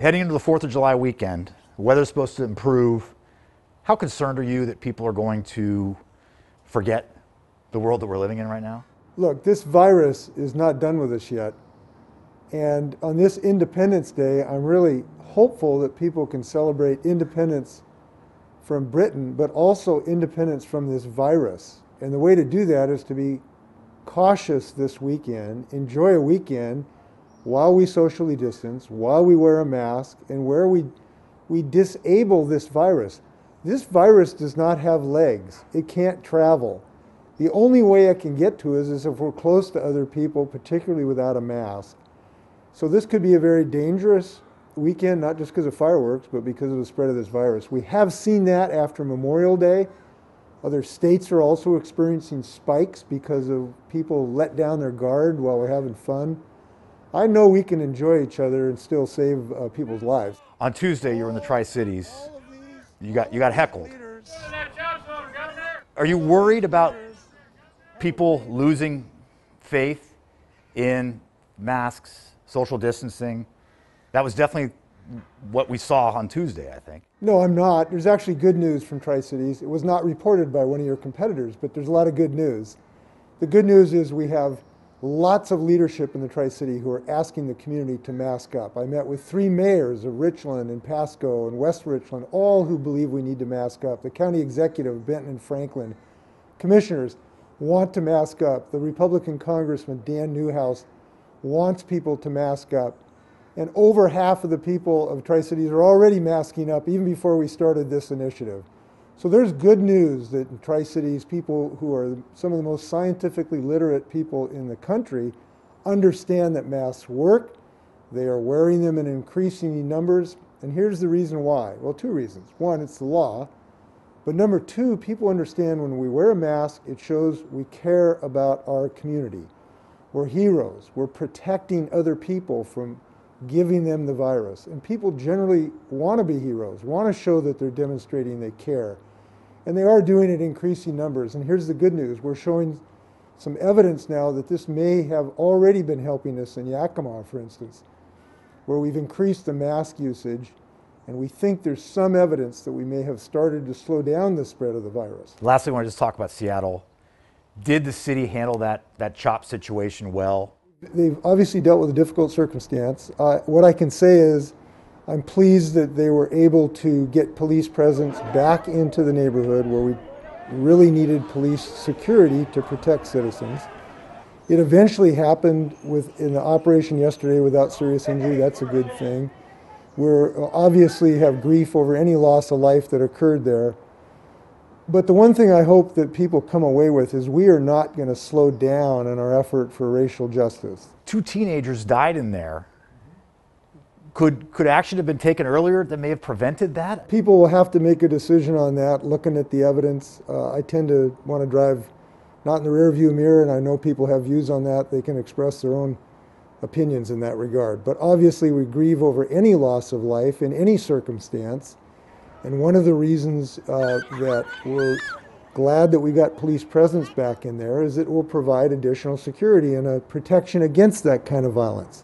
Heading into the 4th of July weekend, the weather's supposed to improve. How concerned are you that people are going to forget the world that we're living in right now? Look, this virus is not done with us yet. And on this Independence Day, I'm really hopeful that people can celebrate independence from Britain, but also independence from this virus. And the way to do that is to be cautious this weekend, enjoy a weekend while we socially distance, while we wear a mask, and where we disable this virus. This virus does not have legs. It can't travel. The only way it can get to us is if we're close to other people, particularly without a mask. So this could be a very dangerous weekend, not just because of fireworks, but because of the spread of this virus. We have seen that after Memorial Day. Other states are also experiencing spikes because of people let down their guard while we're having fun. I know we can enjoy each other and still save people's lives. On Tuesday, you were in the Tri-Cities. You got heckled. Are you worried about people losing faith in masks, social distancing? That was definitely what we saw on Tuesday, I think. No, I'm not. There's actually good news from Tri-Cities. It was not reported by one of your competitors, but there's a lot of good news. The good news is we have lots of leadership in the Tri-City who are asking the community to mask up. I met with 3 mayors of Richland and Pasco and West Richland, all who believe we need to mask up. The county executive, Benton and Franklin, commissioners want to mask up. The Republican Congressman, Dan Newhouse, wants people to mask up. And over half of the people of Tri-Cities are already masking up even before we started this initiative. So there's good news that in Tri-Cities, people who are some of the most scientifically literate people in the country understand that masks work. They are wearing them in increasing numbers. And here's the reason why. Well, 2 reasons. One, it's the law. But number 2, people understand when we wear a mask, it shows we care about our community. We're heroes. We're protecting other people from giving them the virus. And people generally want to be heroes, want to show that they're demonstrating they care. And they are doing it in increasing numbers. And here's the good news. We're showing some evidence now that this may have already been helping us in Yakima, for instance, where we've increased the mask usage. And we think there's some evidence that we may have started to slow down the spread of the virus. Lastly, I want to just talk about Seattle. Did the city handle that CHOP situation well? They've obviously dealt with a difficult circumstance. What I can say is I'm pleased that they were able to get police presence back into the neighborhood where we really needed police security to protect citizens. It eventually happened in the operation yesterday without serious injury. That's a good thing. We obviously have grief over any loss of life that occurred there. But the one thing I hope that people come away with is we are not going to slow down in our effort for racial justice. 2 teenagers died in there. Could action have been taken earlier that may have prevented that? People will have to make a decision on that, looking at the evidence. I tend to want to drive not in the rearview mirror, and I know people have views on that. They can express their own opinions in that regard. But obviously we grieve over any loss of life in any circumstance. And one of the reasons that we're glad that we got police presence back in there is it will provide additional security and a protection against that kind of violence.